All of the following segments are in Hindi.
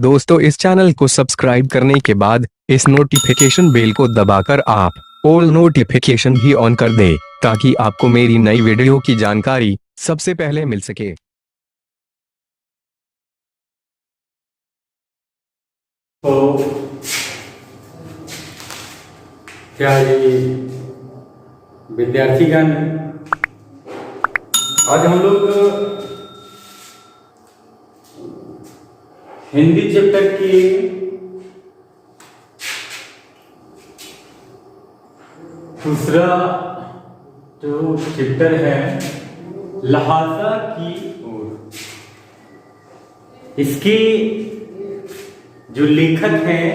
दोस्तों, इस चैनल को सब्सक्राइब करने के बाद इस नोटिफिकेशन बेल को दबाकर आप ऑल नोटिफिकेशन भी ऑन कर दें ताकि आपको मेरी नई वीडियो की जानकारी सबसे पहले मिल सके। तो क्या ये विद्यार्थीगण, आज हम लोग हिंदी चैप्टर के दूसरा जो चैप्टर है लहाजा की ओर, इसके जो लेखक हैं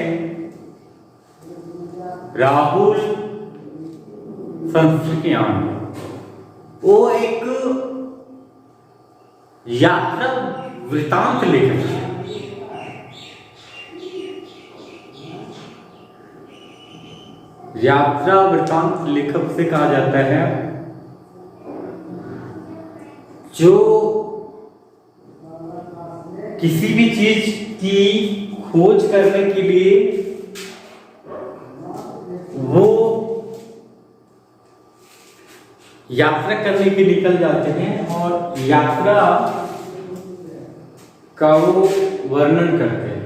राहुल संस्कृतियान, वो एक यात्रा वृतांत लेखक है। यात्रा वृतांत लेखक से कहा जाता है जो किसी भी चीज की खोज करने के लिए वो यात्रा करने के निकल जाते हैं और यात्रा का वो वर्णन करते हैं,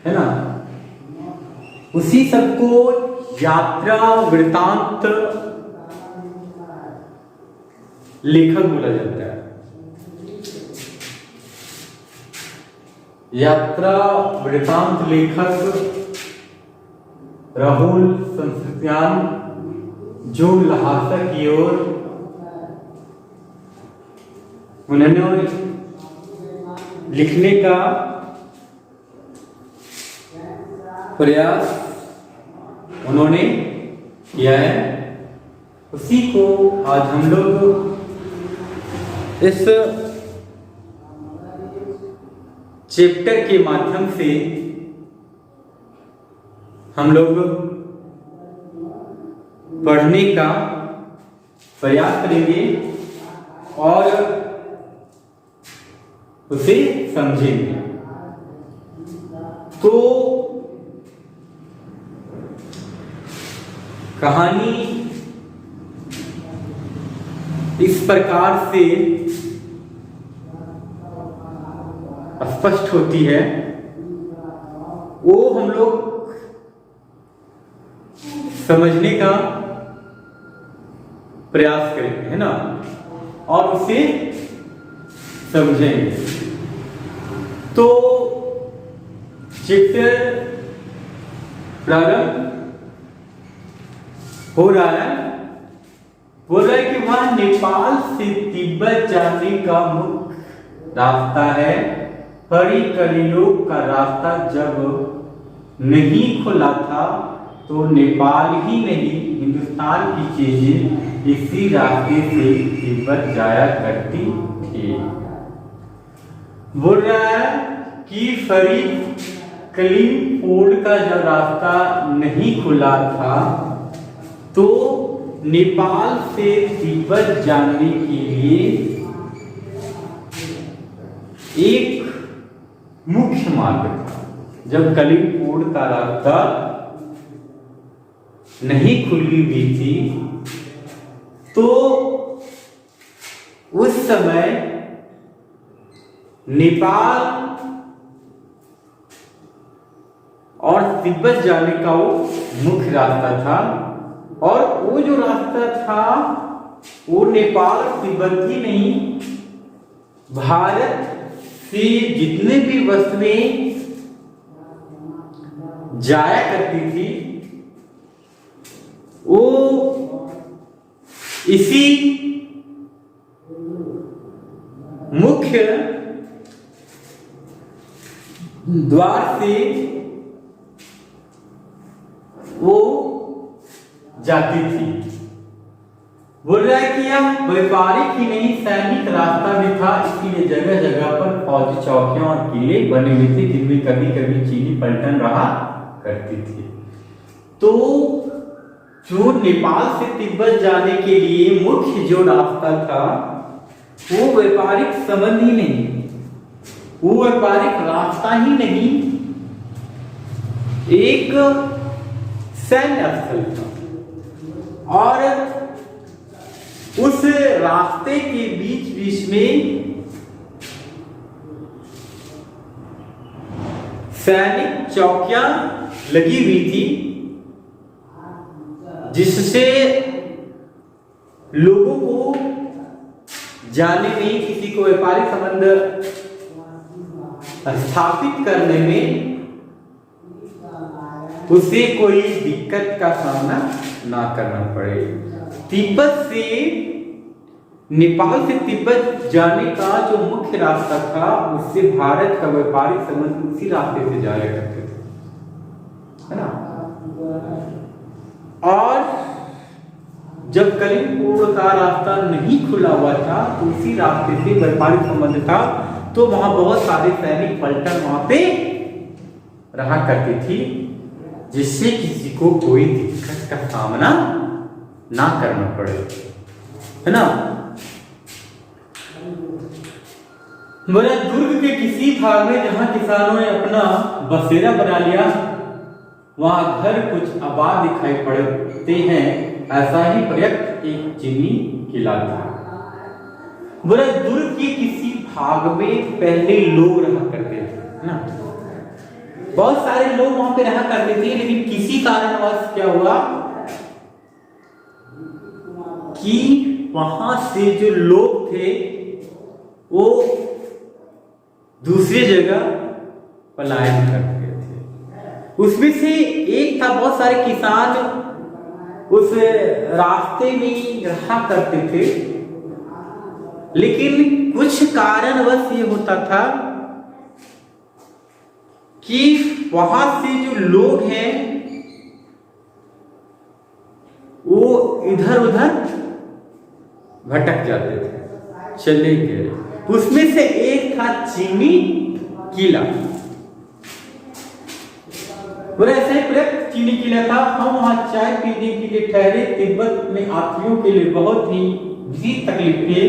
है ना। उसी सबको यात्रा वृतांत लेखक बोला जाता है। यात्रा वृतांत लेखक राहुल संस्कृतियान जो लहाजा की ओर उन्होंने लिखने का प्रयास उन्होंने किया है, उसी को आज हम लोग इस चैप्टर के माध्यम से हम लोग पढ़ने का प्रयास करेंगे और उसे समझेंगे। तो कहानी इस प्रकार से स्पष्ट होती है, वो हम लोग समझने का प्रयास करेंगे, है ना, और उसे समझेंगे। तो चैप्टर प्रारंभ हो रहा है। बोल रहा है कि वह नेपाल से तिब्बत जाने का मुख्य रास्ता है। हरी कलिलोक का रास्ता जब नहीं खुला था तो नेपाल ही नहीं हिंदुस्तान की चीजें इसी रास्ते से तिब्बत जाया करती थी। बोल रहा है कि फरीद कलीम फोर्ड का जब रास्ता नहीं खुला था तो नेपाल से तिब्बत जाने के लिए एक मुख्य मार्ग था। जब कलीम फोर्ड का रास्ता नहीं खुली हुई थी तो उस समय नेपाल और तिब्बत जाने का वो मुख्य रास्ता था, और वो जो रास्ता था वो नेपाल और तिब्बत ही नहीं, भारत से जितने भी वस्तुएं जाया करती थी वो इसी मुख्य द्वार से वो जाती थी। बोल रहा है कि यह व्यापारिक ही नहीं सैनिक रास्ता भी था, इसलिए जगह जगह पर फौजी चौकियां और किले बने हुए थे जिनमें कभी कभी चीनी पलटन रहा करती थी। तो जो नेपाल से तिब्बत जाने के लिए मुख्य जो रास्ता था वो व्यापारिक संबंध ही नहीं, वो व्यापारिक रास्ता ही नहीं, एक सैन्य स्थल था और उस रास्ते के बीच बीच में सैनिक चौकियां लगी हुई थी, जिससे लोगों को जाने में, किसी को व्यापारिक संबंध स्थापित करने में उसे कोई दिक्कत का सामना ना करना पड़े। तिब्बत से, नेपाल से तिब्बत जाने का जो मुख्य रास्ता था, उससे भारत का व्यापारिक संबंध उसी रास्ते से जाया करते थे, है ना। और जब कलिंग का रास्ता नहीं खुला हुआ था, तो उसी रास्ते से व्यापारिक संबंध था, तो वहां बहुत सारे सैनिक पलटन वहां पे रहा करती थी, जिससे किसी को कोई दिक्कत का सामना ना करना पड़े, है ना। बोले दुर्ग के किसी भाग में जहां किसानों ने अपना बसेरा बना लिया, वहां घर कुछ आबाद दिखाई पड़ते हैं, ऐसा ही पर्यटक एक चीनी किला था। बोले दुर्ग के किसी भाग में पहले लोग रहा करते थे, ना, बहुत सारे लोग वहां पे रहा करते थे, लेकिन किसी कारणवश क्या हुआ कि वहां से जो लोग थे वो दूसरी जगह पलायन कर गए थे। उसमें से एक था, बहुत सारे किसान उस रास्ते में रहा करते थे, लेकिन कुछ कारणवश ये होता था कि वहां से जो लोग हैं वो इधर उधर भटक जाते थे, चले गए। उसमें से एक था चीनी किला। ऐसे ही चीनी किला था। हम वहां चाय पीने के लिए ठहरे। तिब्बत में यात्रियों के लिए बहुत ही भी तकलीफें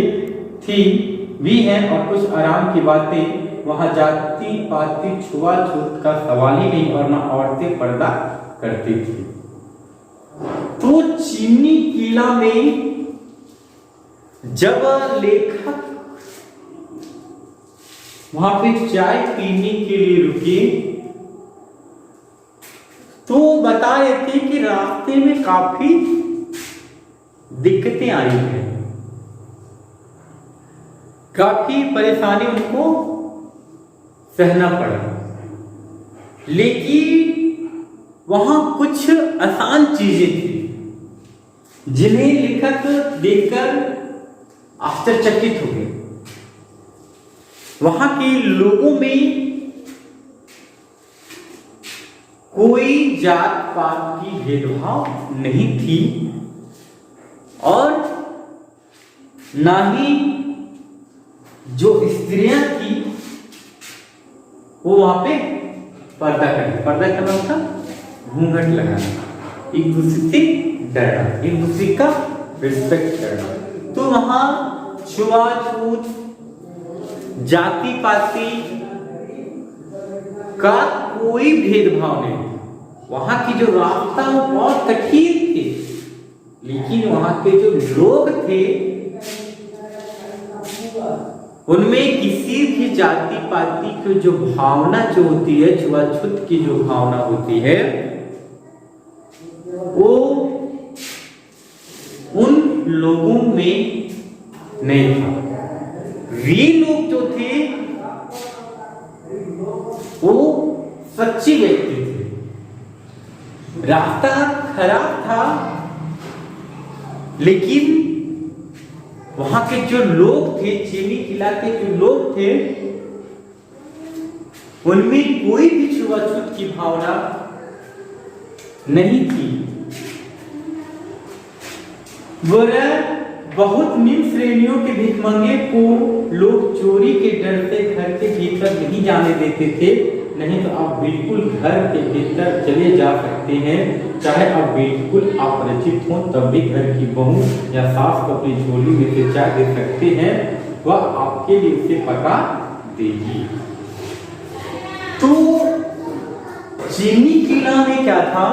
थी भी हैं, और कुछ आराम की बातें। वहां जाति पाति छुआछूत का सवाल ही नहीं, और ना औरतें पर्दा करती थी। तो चीनी किला में जब लेखक वहां पे चाय पीने के लिए रुके, तो बता रहे थे कि रास्ते में काफी दिक्कतें आई हैं, काफी परेशानी उनको सहना पड़ा, लेकिन वहां कुछ आसान चीजें थी जिन्हें लेखक देखकर आश्चर्यचकित हो गए। वहां के लोगों में कोई जात पात की भेदभाव नहीं थी, और ना ही जो स्त्रियां थी वो वहां पे पर्दा करना था, घूंघट लगाना, एक दूसरे से डरना, एक दूसरे का रिस्पेक्ट करना। तो वहां छुआछूत जाति पाति का कोई भेदभाव नहीं। वहां की जो रास्ता वो बहुत कठिन थे, लेकिन वहां के जो लोग थे उनमें किसी भी जाति पाति की जो भावना जो होती है, छुआछूत की जो भावना होती है, वो उन लोगों में नहीं था। वे लोग जो थे वो सच्चे व्यक्ति थे। रास्ता खराब था, लेकिन वहां के जो लोग थे, चीनी किला के जो लोग थे, उनमें कोई भी छुआछूत की भावना नहीं थी। बहुत निम्न श्रेणियों के भिखमंगे को लोग चोरी के डर से घर के भीतर नहीं जाने देते थे। नहीं तो आप बिल्कुल घर के भीतर चले जा सकते हैं, चाहे आप बिल्कुल अपरिचित हों, तब भी घर की बहू या सास को अपनी झोली में से चाय दे सकते हैं, वह आपके लिए उसे पका देगी। तो चीनी किला में क्या था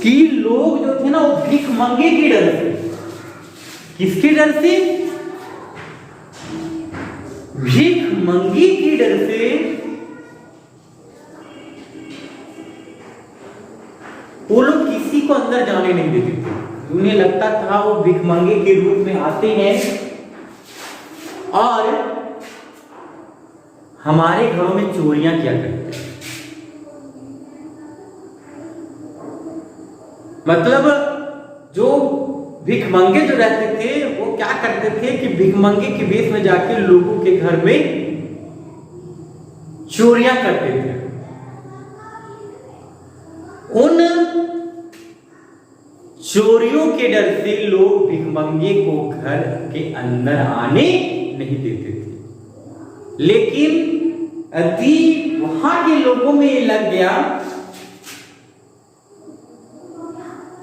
कि लोग जो थे ना वो भीख मंगे के डर से, किसके डर से? भीख मंगी के डर से वो लोग किसी को अंदर जाने नहीं देते थे। उन्हें लगता था वो भिखमंगे के रूप में आते हैं और हमारे घरों में चोरियां किया करते हैं। मतलब जो भिखमंगे जो रहते थे वो क्या करते थे कि भिखमंगे के वेश में जाके लोगों के घर में चोरियां करते थे। उन चोरियों के डर से लोग भिखमंगे को घर के अंदर आने नहीं देते थे। लेकिन यदि वहां के लोगों में ये लग गया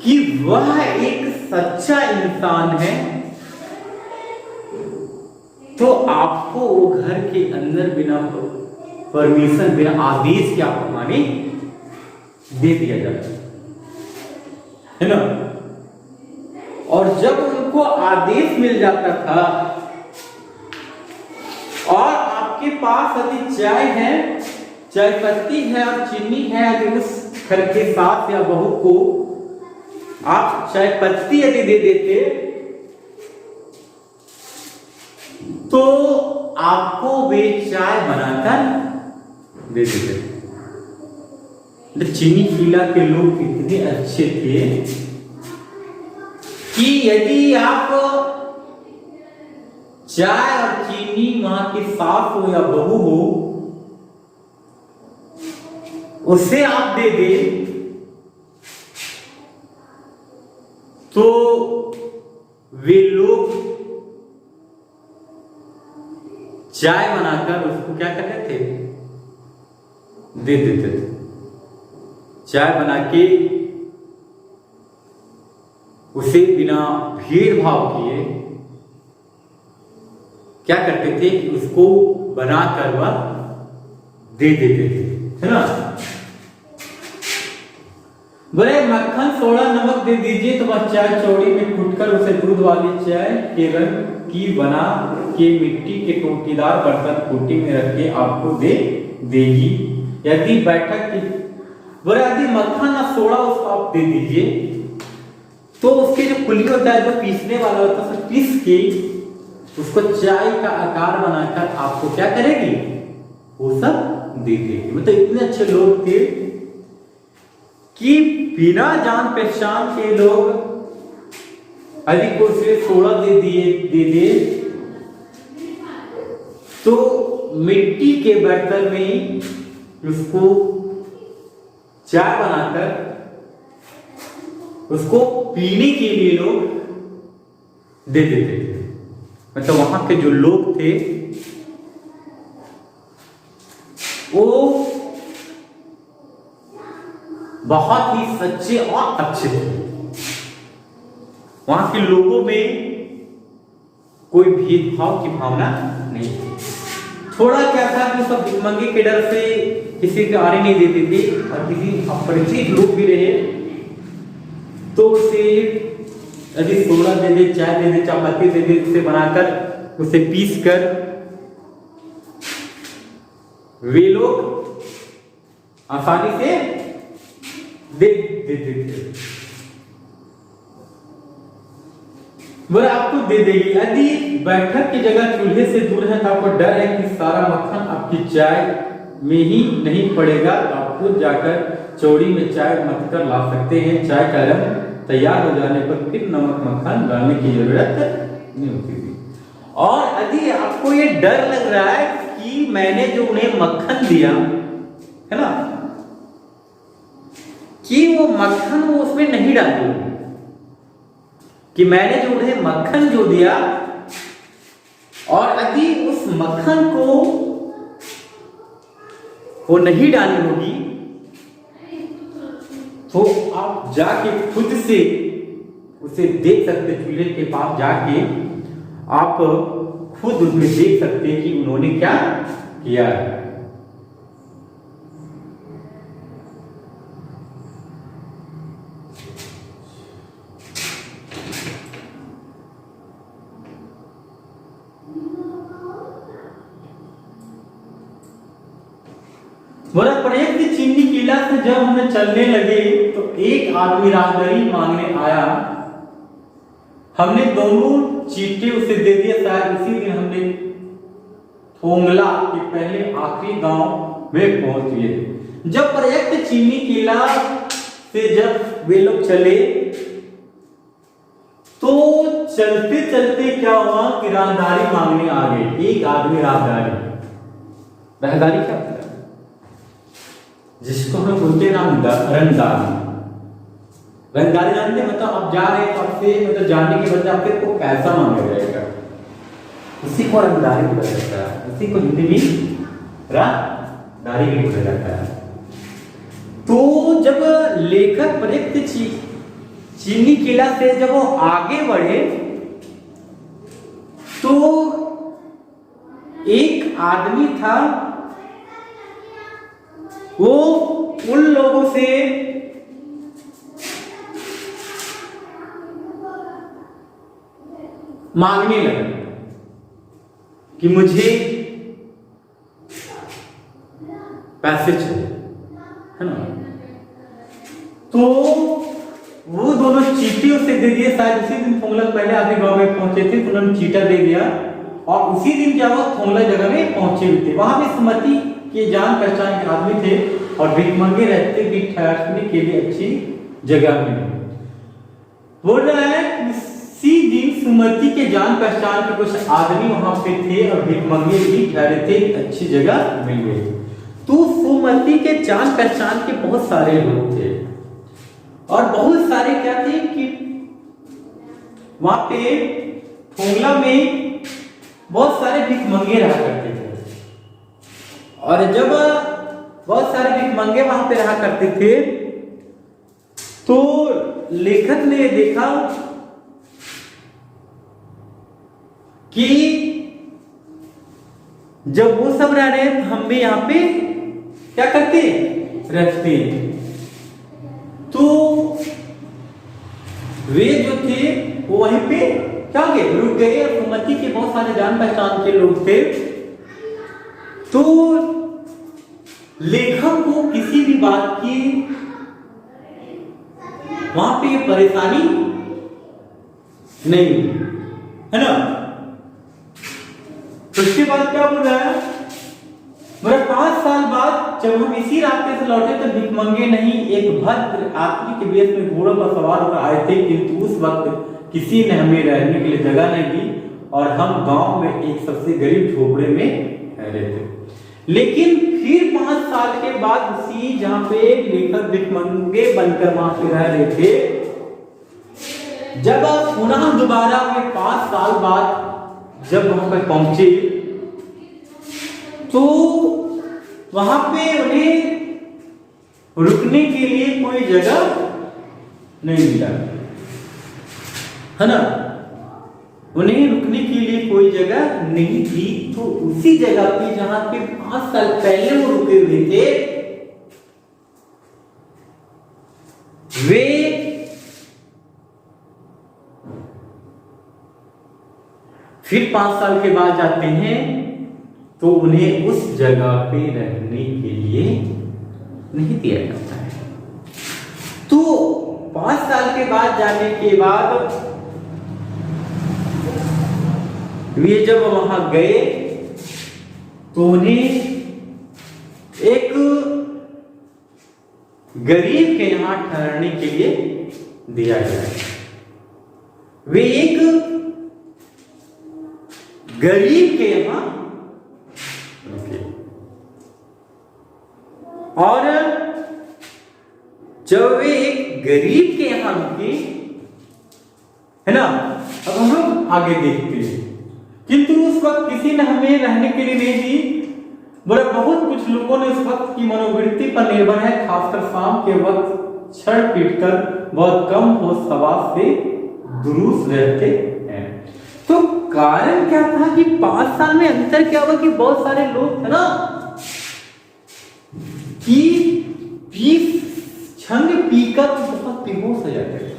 कि वह एक सच्चा इंसान है, तो आपको वो घर के अंदर बिना परमिशन, बिना आदेश के आपको आने दे दिया जाता है ना। और जब उनको आदेश मिल जाता था और आपके पास यदि चाय है, चाय पत्ती है और चीनी है, यदि उस घर के सास या बहू को आप चाय पत्ती यदि दे देते तो आपको वे चाय बनाकर दे देते। चीनी किला के लोग इतने अच्छे थे कि यदि आप चाय और चीनी वहां की सास हो या बहू हो उसे आप दे दे तो वे लोग चाय बनाकर उसको क्या करते थे, दे देते थे। चाय बना के उसे बिना भेदभाव किए क्या करते थे कि उसको बनाकर वह दे देते थे, है ना। बोले मक्खन सोडा नमक दे दीजिए तो वह चाय चौड़ी में कूटकर उसे दूध वाली चाय के रंग की बना के मिट्टी के टोटीदार बर्तन कोटी में रख के आपको दे देगी। यदि बैठक की बोले यदि मक्खन और सोडा उसको आप दे दीजिए तो उसके जो कुल्ली होता है, जो पीसने वाला होता है, उसे पीस के उसको चाय का आकार बनाकर आपको क्या करेगी, वो सब दे देगी। मतलब इतने अच्छे लोग थे कि बिना जान पहचान के लोग यदि कोई सोडा दे दे तो मिट्टी के बर्तन में उसको चाय बनाकर उसको पीने के लिए लोग दे देते थे। मतलब वहां के जो लोग थे वो बहुत ही सच्चे और अच्छे थे। वहां के लोगों में कोई भेदभाव की भावना नहीं थी। थोड़ा क्या था कि सब भिखमंगे के डर से किसी के आने नहीं देते थे और किसी अपरिचित लोग भी रहे तो उसे यदि सोडा दे दे, चाय दे दे, चापाती दे दे, उसे बनाकर उसे पीस कर वे लोग आसानी से दे देते थे। वह आपको दे देगी। यदि बैठक की जगह चूल्हे से दूर है तो आपको डर है कि सारा मक्खन आपकी चाय में ही नहीं पड़ेगा, तो आप खुद जाकर चौड़ी में चाय मथ कर ला सकते हैं। चाय का रंग तैयार हो जाने पर फिर नमक मक्खन डालने की जरूरत नहीं होती थी। और यदि आपको ये डर लग रहा है कि मैंने जो उन्हें मक्खन दिया है ना, कि वो मक्खन वो उसमें नहीं डालूं, कि मैंने जो उन्हें मक्खन जो दिया और यदि उस मक्खन को वो नहीं डाली होगी तो आप जाके खुद से उसे देख सकते, चूल्हे के पास जाके आप खुद उसमें देख सकते कि उन्होंने क्या किया है। बोला प्रयुक्त चीनी किला से जब हम चलने लगे तो एक आदमी राहगीरी मांगने आया। हमने दोनों चीटे उसे दे दिए। शायद उसी दिन हमने थोंगला के पहले आखिरी गांव में पहुंच गए। जब प्रयुक्त चीनी किला से जब वे लोग चले तो चलते चलते क्या हुआ कि राहदारी मांगने आ गए। एक आदमी राहदारी क्या होता है? जिसको हम बोलते रंगदारी जानते, मतलब आप जा रहे हैं तो आपसे मतलब जाने के बदले आपसे को पैसा मांगा जाएगा, उसी को रंगदारी बोला जाता है। उसी को हिंदी में राहदारी भी बोला जाता है। तो जब लेखक प्रयुक्त चीनी किला से जब वो आगे बढ़े तो एक आदमी था, वो उन लोगों से मांगने लगा कि मुझे पैसे चाहिए, है ना। तो वो दोनों चीटी उसे दे दिए। शायद उसी दिन थोंगला पहले आधे गांव में पहुंचे थे तो उन्होंने चीटा दे दिया और उसी दिन क्या हुआ, थोंगला जगह में पहुंचे भी थे। वहां पे सुमति के जान पहचान के आदमी थे और भिखमंगे रहते भी ठहरने के लिए अच्छी जगह मिली। बोल रहा है उसी दिन सुमति के जान पहचान के कुछ आदमी वहां पे थे और भिखमंगे भी ठहरे थे, अच्छी जगह मिल गई। तो सुमति के जान पहचान के बहुत सारे लोग थे और बहुत सारे क्या थे कि वहां पे थोंगला में बहुत सारे भिखमंगे रहा करते थे। और जब बहुत सारे भिखमंगे वहां पे रहा करते थे तो लेखक ने देखा कि जब वो सब रह रहे हैं हम भी यहाँ पे क्या करते रखते। तो वे जो थे वो वहीं पे क्या गए, रुक गए। और सुमति के बहुत सारे जान पहचान के लोग थे। तो लेखक को किसी भी बात की वहां पे परेशानी नहीं, है ना। तो उसके बाद क्या बोल रहा है, मेरा 5 साल बाद जब हम इसी रास्ते से लौटे तो भिखमंगे नहीं एक भद्र आदमी के वेश में घोड़ों पर सवार होकर आए थे, किंतु उस वक्त किसी ने हमें रहने के लिए जगह नहीं दी और हम गांव में एक सबसे गरीब झोपड़े में ठहरे थे। लेकिन फिर 5 साल के बाद उसी जहां पे लेखक भिखमंगे बनकर वहां पे रह रहे थे, जब पुनः दोबारा वे 5 साल बाद जब वहां पे पहुंचे तो वहां पे उन्हें रुकने के लिए कोई जगह नहीं मिला, है ना। उन्हें रुकने के लिए कोई जगह नहीं थी। तो उसी जगह पे जहां पे 5 साल पहले वो रुके हुए थे, वे फिर 5 साल के बाद जाते हैं तो उन्हें उस जगह पे रहने के लिए नहीं दिया जाता है। तो 5 साल के बाद जाने के बाद वे जब वहां गए तो उन्हें एक गरीब के यहां ठहरने के लिए दिया गया। वे एक गरीब के यहां और जब वे एक गरीब के यहां रुके, है ना। अब हम लोग आगे देखते हैं, किंतु उस वक्त किसी ने हमें रहने के लिए नहीं दी। बोले बहुत कुछ लोगों ने उस वक्त की मनोवृत्ति पर निर्भर है, खासकर शाम के वक्त छड़ पीटकर बहुत कम होश हवास से दुरूस रहते हैं। तो कारण क्या था कि 5 साल में अंतर क्या हुआ कि बहुत सारे लोग थे ना कि छंग पीकर बहुत बेहोश हो जाते थे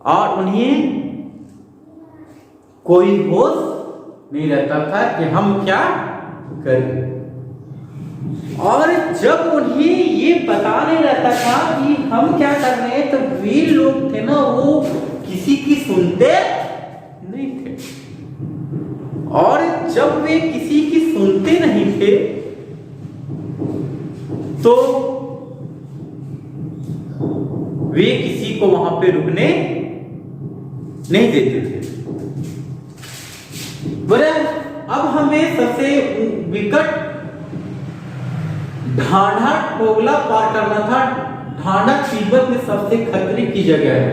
और उन्हें कोई होश नहीं रहता था कि हम क्या करें। और जब उन्हें ये पता नहीं रहता था कि हम क्या कर रहे हैं, तो वे लोग थे ना, वो किसी की सुनते नहीं थे। और जब वे किसी की सुनते नहीं थे तो वे किसी को वहां पे रुकने नहीं देते थे। बोले अब हमें सबसे विकट ढांढा टोगला पार करना था। ढांढा तिब्बत में सबसे खतरे की जगह है।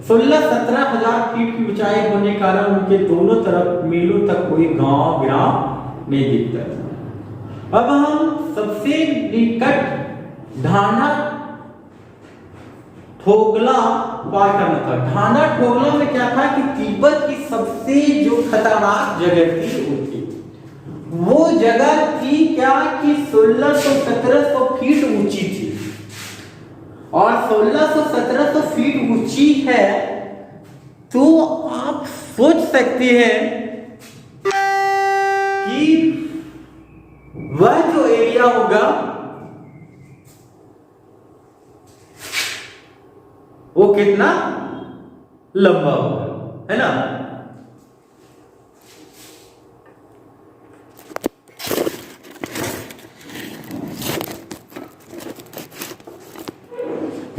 16-17 हजार फीट की ऊंचाई होने के कारण उनके दोनों तरफ मीलों तक कोई गांव गिराव नहीं दिखता था। अब हम सबसे निकट ढांढा ठोगला पार करना था। ढांढा ठोगला में क्या था कि तिब्बत की सबसे जो खतरनाक जगह थी उनकी वो जगह थी क्या कि 1600-1700 फीट ऊंची थी। और 1600-1700 फीट ऊंची है तो आप सोच सकते हैं कि वह जो एरिया होगा वो कितना लंबा होगा, है ना।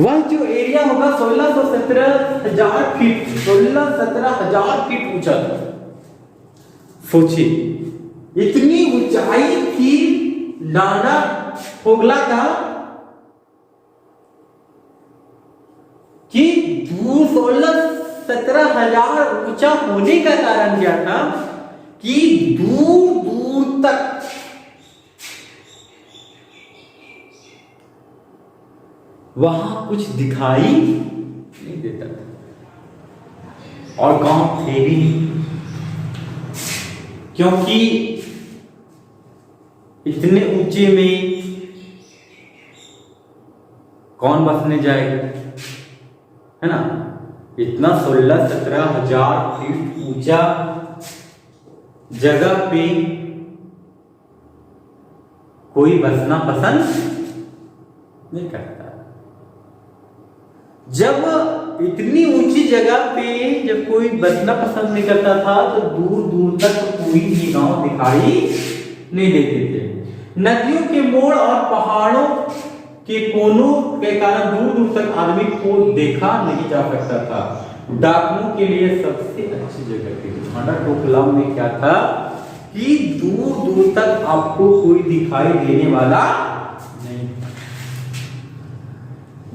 वह जो एरिया होगा 16-17 हजार फीट, 16-17 हजार फीट ऊंचा था। सोचिए इतनी ऊंचाई थी ढांढा ठोगला का कि 16-17 हजार ऊंचा होने का कारण क्या था कि दूर दूर तक वहां कुछ दिखाई नहीं देता था और गांव थे भी नहीं, क्योंकि इतने ऊंचे में कौन बसने जाएगा, है ना। इतना 16-17 हजार फीट ऊंचा जगह पे कोई बसना पसंद नहीं करता। जब इतनी ऊंची जगह पे जब कोई बसना पसंद नहीं करता था तो दूर दूर तक कोई भी गांव दिखाई नहीं देते थे। नदियों के मोड़ और पहाड़ों के कोनों के कारण दूर दूर तक आदमी को देखा नहीं जा सकता था। डाकुओं के लिए सबसे अच्छी जगह थी। ढांढा टोगला में क्या था कि दूर दूर तक आपको कोई दिखाई देने वाला नहीं।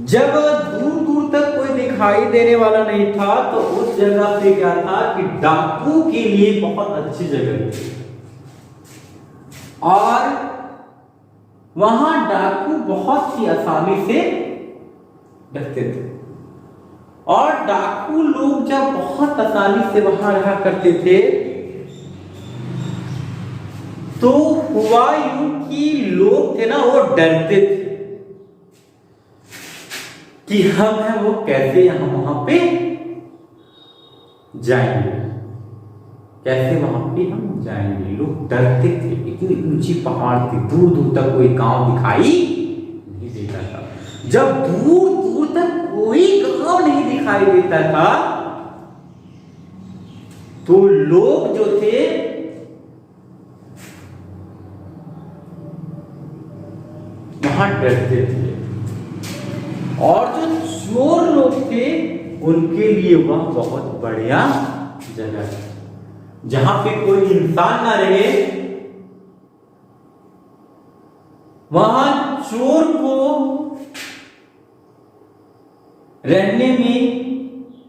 जब दूर दूर तक कोई दिखाई देने वाला नहीं था तो उस जगह पे क्या था कि डाकू के लिए बहुत अच्छी जगह थी। और वहां डाकू बहुत ही आसानी से रहते थे। और डाकू लोग जब बहुत आसानी से वहां रहा करते थे तो हुआ यूं कि लोग थे ना वो डरते थे कि हम है वो कैसे हम वहां पे जाएंगे, कैसे वहां पे हम जाएंगे। लोग डरते थे, इतनी ऊंची पहाड़ थी, दूर दूर तक कोई गांव दिखाई नहीं देता था। जब दूर दूर तक कोई गांव नहीं दिखाई देता था तो लोग जो थे वहां डरते थे। और जो चोर लोग थे उनके लिए वह बहुत बढ़िया जगह है, जहां पे कोई इंसान ना रहे। वहां चोर को रहने में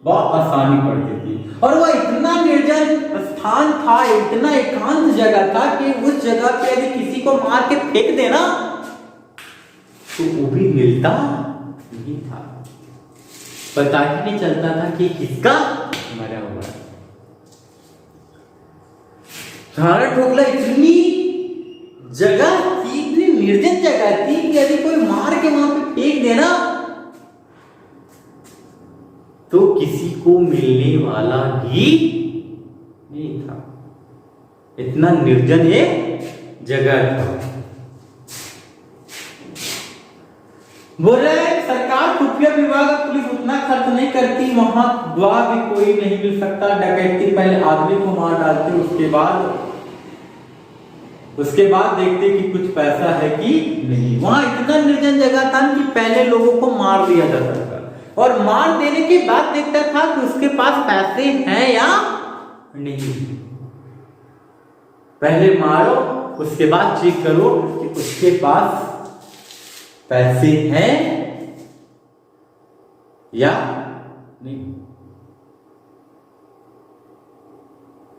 बहुत आसानी पड़ती थी। और वह इतना निर्जन स्थान था, इतना एकांत जगह था कि उस जगह पे यदि किसी को मार के फेंक देना तो वो भी मिलता नहीं था, पता ही नहीं चलता था कि किसका मरा हुआ है। ढांढा टोगला इतनी जगह थी, इतनी निर्जन जगह थी कि यदि कोई मार के वहां पे फेंक देना तो किसी को मिलने वाला ही नहीं था। इतना निर्जन ये जगह था। बोल रहे हैं सरकार खुफिया विभाग और पुलिस उतना खर्च नहीं करती, वहां गवाह भी कोई नहीं मिल सकता। डकैती पहले आदमी को मार डालते, उसके बाद देखते कि कुछ पैसा है कि नहीं। वहां इतना निर्जन जगह था कि पहले लोगों को मार दिया जाता था और मार देने के बाद देखता था कि उसके पास पैसे हैं या नहीं। पहले मारो, उसके बाद चेक करो कि उसके पास पैसे हैं या नहीं।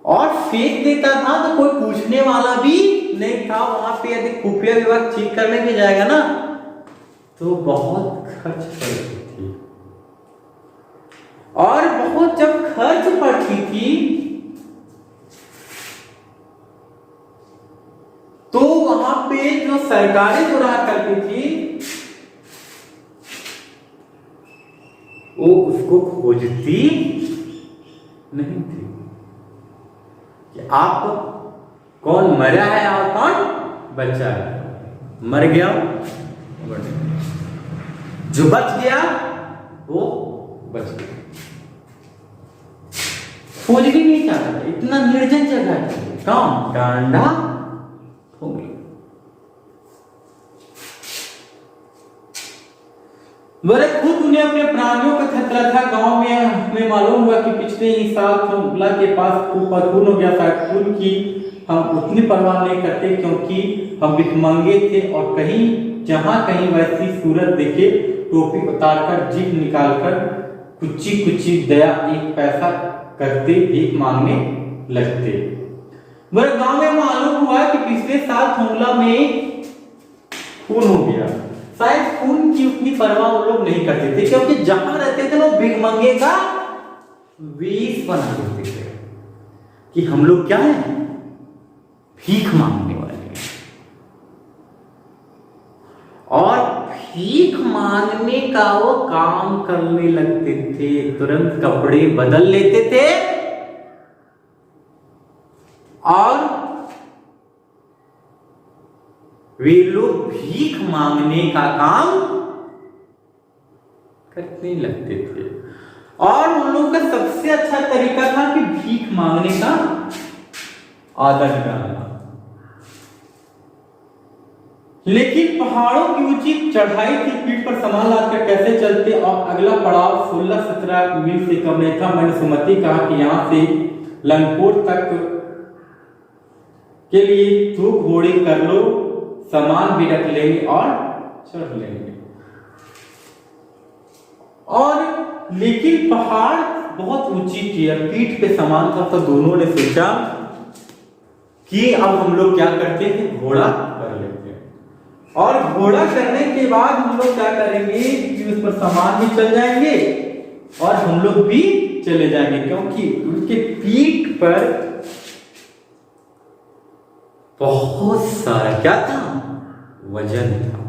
और फेंक देता था तो कोई पूछने वाला भी नहीं था। वहां पे यदि खुफिया विभाग चेक करने में जाएगा ना तो बहुत खर्च पड़ती थी, और बहुत जब खर्च पड़ती थी तो वहां पे जो सरकारें जो रहा करती थी वो उसको खोजती नहीं थी कि आप कौन मरा है और कौन बचा है। मर गया जो बच गया वो बच गया, खोज भी नहीं चाहता था। इतना निर्जन जगह है, कौन डांडा हो गया। बोले खुद उन्हें अपने प्राणियों का खतरा था। गांव में हमें मालूम हुआ कि पिछले ही साल खुला के पास खून हो गया था। खून की हम उतनी परवाह नहीं करते क्योंकि हम भिखमंगे थे, और कहीं जहां कहीं वैसी सूरत देखे टोपी उतारकर जीभ निकालकर कुछ दया एक पैसा करते, भीख मांगने लगते। बोले गांव में मालूम हुआ कि पिछले साल थोंगला में खून हो गया। शायद खून की उतनी परवाह वो लोग नहीं करते थे क्योंकि जहां रहते थे लोग भिखमंगे का वेश बना देते थे कि हम लोग क्या है, भीख मांगने वाले हैं। और भीख मांगने का वो काम करने लगते थे, तुरंत कपड़े बदल लेते थे और वे लोग भीख मांगने का काम करने लगते थे। और उन लोगों का सबसे अच्छा तरीका था कि भीख मांगने का आदत डालना। लेकिन पहाड़ों की ऊंची चढ़ाई थी, पीठ पर सामान लाकर कैसे चलते, और अगला पड़ाव 16-17 मील से कम नहीं था। मैंने सुमति कहा कि यहां से लंगकोट तक के लिए 2 घोड़े कर लो, सामान भी रख लेंगे और चढ़ लेंगे। और लेकिन पहाड़ बहुत ऊंची थी और पीठ पे सामान था, तो दोनों ने सोचा कि अब हम लोग क्या करते हैं, घोड़ा कर लेते हैं। और घोड़ा करने के बाद हम लोग क्या करेंगे कि उस पर सामान भी चल जाएंगे और हम लोग भी चले जाएंगे, क्योंकि उनके पीठ पर बहुत सारा क्या था, वजन था।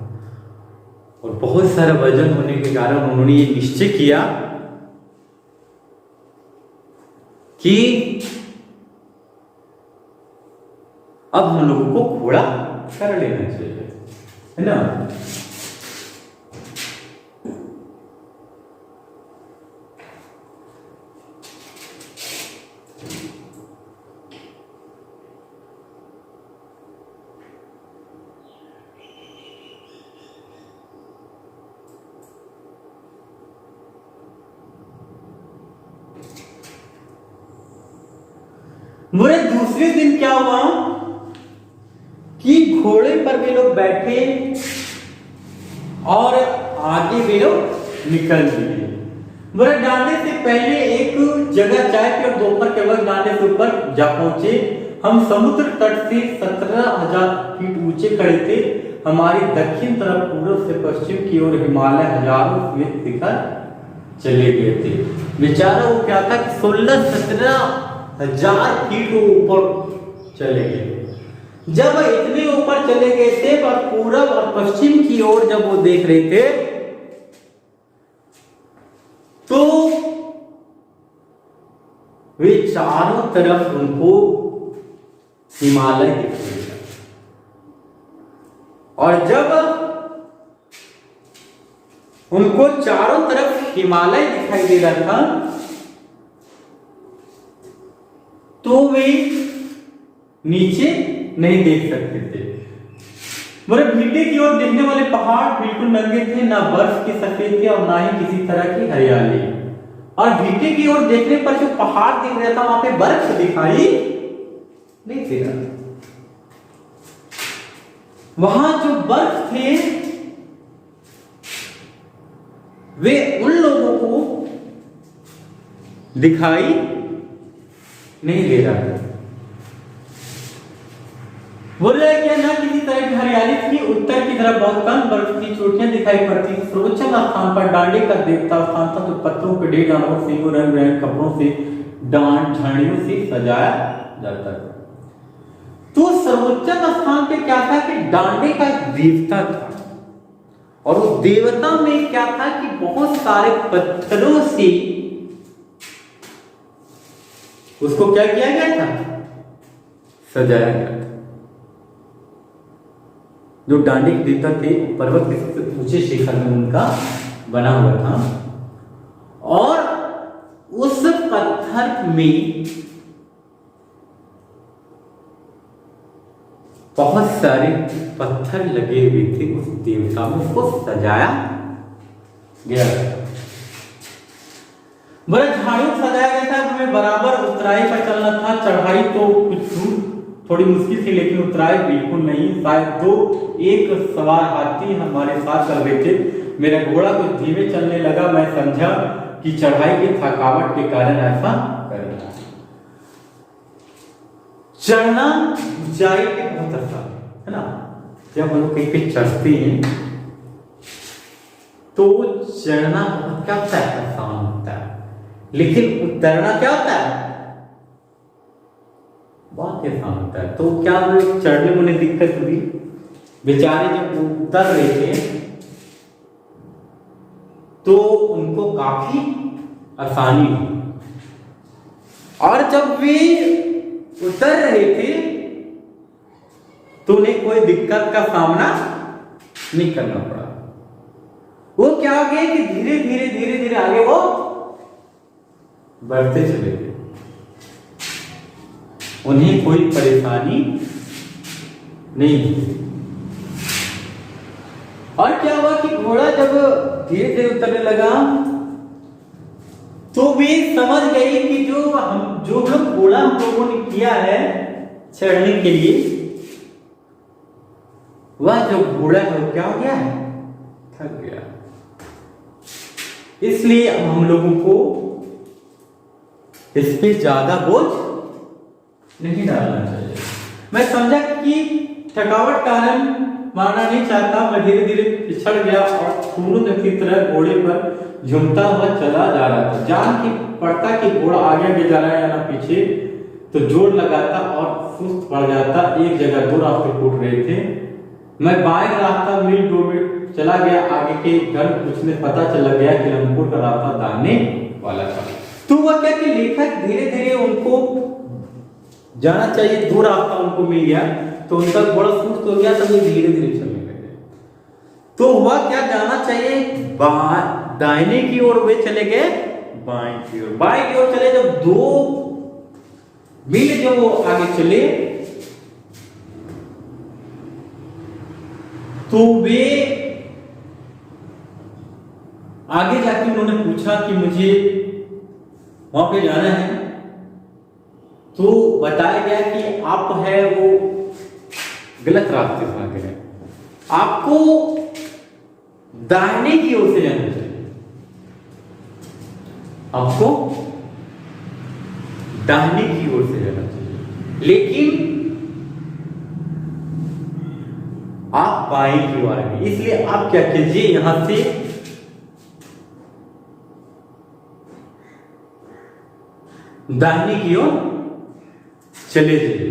और बहुत सारा वजन होने के कारण उन्होंने ये निश्चय किया कि अब हम लोगों को घोड़ा कर लेना चाहिए, है ना। बुरे दूसरे दिन क्या हुआ कि घोड़े पर वे लोग बैठे और आगे वे लोग निकल दिए। बुरे डांडे से पहले एक जगह चाय पी और दोपहर के वक्त डांडे से ऊपर जा पहुंचे। हम समुद्र तट से 17,000 फीट ऊंचे खड़े थे। हमारी दक्षिण तरफ पूर्व से पश्चिम की ओर हिमालय हजारों फीट दिखर चले गए थे। बेचारा वो क्या था कि 16-17,000 फीट ऊपर चले गए। जब इतने ऊपर चले गए थे पर पूरब और पश्चिम की ओर जब वो देख रहे थे तो वे चारों तरफ उनको हिमालय दिख रहे थे। और जब उनको चारों तरफ हिमालय दिखाई दे रहा था, तो वे नीचे नहीं देख सकते थे। बोले भीटे की ओर देखने वाले पहाड़ बिल्कुल नंगे थे, ना बर्फ के सफेद थे और ना ही किसी तरह की हरियाली। और भीटे की ओर देखने पर जो पहाड़ दिख रहा था वहां पे बर्फ दिखाई नहीं दे रहा। वहां जो बर्फ थे वे उन लोगों को दिखाई नहीं दे रहा था। बोल रहा है क्या ना किसी तरह की हरियाली थी, उत्तर की तरफ बहुत कम बर्फ की चोटियां दिखाई पड़ती थी। सर्वोच्च स्थान पर डांडे का देवता स्थान था, तो पत्थरों पे ढेर जानवर सिंगों रंग बिरंगे कपड़ों से डांड झाड़ियों से सजाया जाता था। तो सर्वोच्च स्थान पे क्या था कि डांडे का देवता था, और उस देवता में क्या था कि बहुत सारे पत्थरों से उसको क्या किया गया था, सजाया गया था। जो डांडे के देवता थे पर्वत के सबसे ऊंचे शिखर में उनका बना हुआ था, और उस पत्थर में बहुत सारे पत्थर लगे हुए थे। उस देवता में उसको सजाया गया था। बड़े झाड़ियों सजाया गया था। हमें बराबर उतराई पर चलना था। चढ़ाई तो कुछ दूर थोड़ी मुश्किल थी, लेकिन उतराई बिल्कुल नहीं। शायद एक सवार हाथी हमारे साथ चल रहे थे। मेरा घोड़ा कुछ धीमे चलने लगा। मैं समझा कि चढ़ाई की थकावट के कारण ऐसा कर रहा है। चढ़ना ऊंचाई पे बहुत आसान है ना। जब हम लोग कहीं पे चढ़ते हैं तो चढ़ना क्या होता है, आसान होता है, लेकिन उतरना क्या होता है, बहुत आसान होता है। तो क्या चढ़ने में उन्हें दिक्कत हुई। बेचारे जब उतर रहे थे तो उनको काफी आसानी हुई, और जब वे उतर रहे थे तो उन्हें कोई दिक्कत का सामना नहीं करना पड़ा। वो क्या हो गया कि धीरे धीरे धीरे धीरे आगे वो बढ़ते चले गए। उन्हें कोई परेशानी नहीं हुई। और क्या हुआ कि घोड़ा जब धीरे धीरे उतरने लगा तो वे समझ गए कि जो लोग घोड़ा हम लोगों ने किया है चढ़ने के लिए, वह जो घोड़ा है वो क्या हो गया है, थक गया। इसलिए अब हम लोगों को इस पे ज्यादा बोझ नहीं डालना चाहिए। मैं समझा कि थकावट कारण मारना नहीं चाहता। मैं धीरे धीरे पिछड़ गया और खून की तरह घोड़े पर झूमता हुआ चला जा रहा था। जान की पड़ता कि घोड़ा आगे आगे जा रहा है या ना पीछे, तो जोर लगाता और सुस्त पड़ जाता। एक जगह दो रास्ते टूट रहे थे। मैं बाएं रास्ता मील 2 मील चला गया। आगे के घर कुछ में पता चला गया कि लंबपुर का रास्ता दाहिने वाला था। तो वह क्या कि लेखक धीरे धीरे उनको जाना चाहिए, 2 रास्ता उनको मिल गया, तो उनका बड़ा सुस्त हो गया। तो वे धीरे धीरे चलने लगे। तो वह क्या जाना चाहिए, दाहिने की ओर वे चले गए बाएं की ओर। बाएं की ओर चले, जब 2 मील जो वो आगे चले तो वे आगे जाके उन्होंने पूछा कि मुझे वहां पे जाना है। तो बताया गया कि आप है वो गलत रास्ते से आगे हैं, आपको दाहिने की ओर से जाना चाहिए। आपको दाहिने की ओर से जाना चाहिए, लेकिन आप बाएं की ओर आएंगे। इसलिए आप क्या कीजिए, यहां से दाहिने की ओर चले जाइए।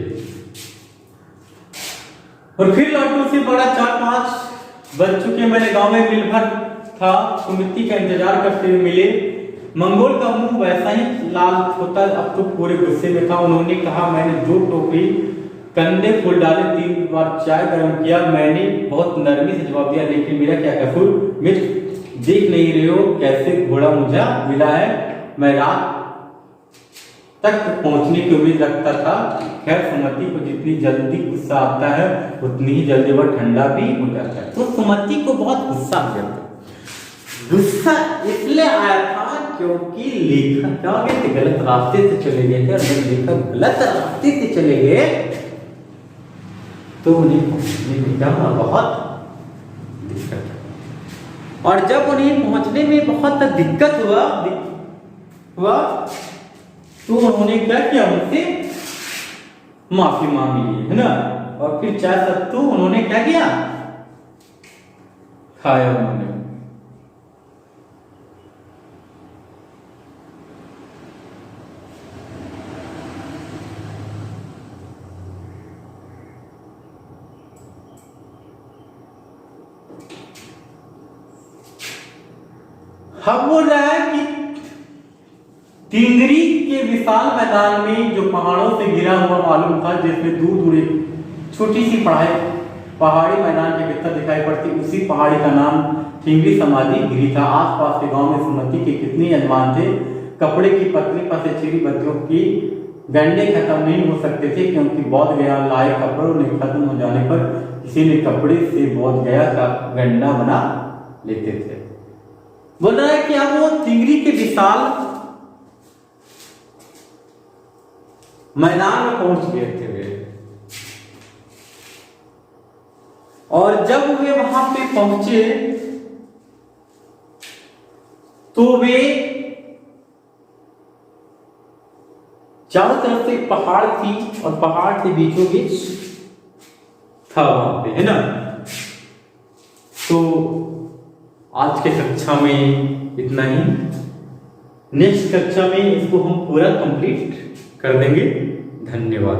और फिर लौटू से बड़ा 4-5 बज चुके। मैंने गांव में मिल भर था, सुमिति का इंतजार करते हुए मिले। मंगोल का मुंह वैसा ही लाल होता, अब तो पूरे गुस्से में था। उन्होंने कहा, मैंने 2 टोकरी कंडे फूल डाले, 3 बार चाय गर्म किया। मैंने बहुत नरमी से जवाब दिया, लेकिन मेरा क्या कसूर, मिर्च देख नहीं रहे हो कैसे घोड़ा मुझे मिला है। मैं रात तक पहुंचने की उम्मीद रखता था। खैर सुमति को जितनी जल्दी गुस्सा आता है उतनी ही जल्दी वह ठंडा भी हो जाता है। तो सुमति को बहुत गुस्सा आ गया था। गुस्सा इसलिए आया था क्योंकि लेखक क्या हो गए थे, गलत रास्ते से चले गए थे। और जब लेखक गलत रास्ते से चले गए तो उन्हें पहुंचने में क्या बहुत दिक्कत। और जब उन्हें पहुंचने में बहुत दिक्कत हुआ तो उन्होंने क्या किया, उनसे माफी मांग ली, है ना। और फिर चाय सत्तू उन्होंने क्या किया, खाया उन्होंने। हम बोल रहा है कि टिंगरी के विशाल मैदान में जो पहाड़ों से घिरा हुआ मालूम था, जिसमें दूर दूर एक छोटी सी पहाड़ी मैदान के भीतर दिखाई पड़ती, उसी पहाड़ी का नाम टिंगरी समाधि गिरी था। आसपास के गांव में सुमति के कितने यजमान थे। कपड़े की पतली पसेचेरी बत्तियों की गंडे खत्म नहीं हो सकते थे, क्योंकि बोध गया लाए कपड़ों ने खत्म हो जाने पर किसी ने कपड़े से बोध गया का गंडा बना लेते थे। बोल रहा है कि अब वो टिंगरी के विशाल मैदान में पहुंच गए थे वे। और जब वे वहां पे पहुंचे तो वे चारों तरफ से पहाड़ थी और पहाड़ के बीचों बीच था वहां पे, है ना। तो आज के कक्षा में इतना ही। नेक्स्ट कक्षा में इसको हम पूरा कंप्लीट कर देंगे। धन्यवाद।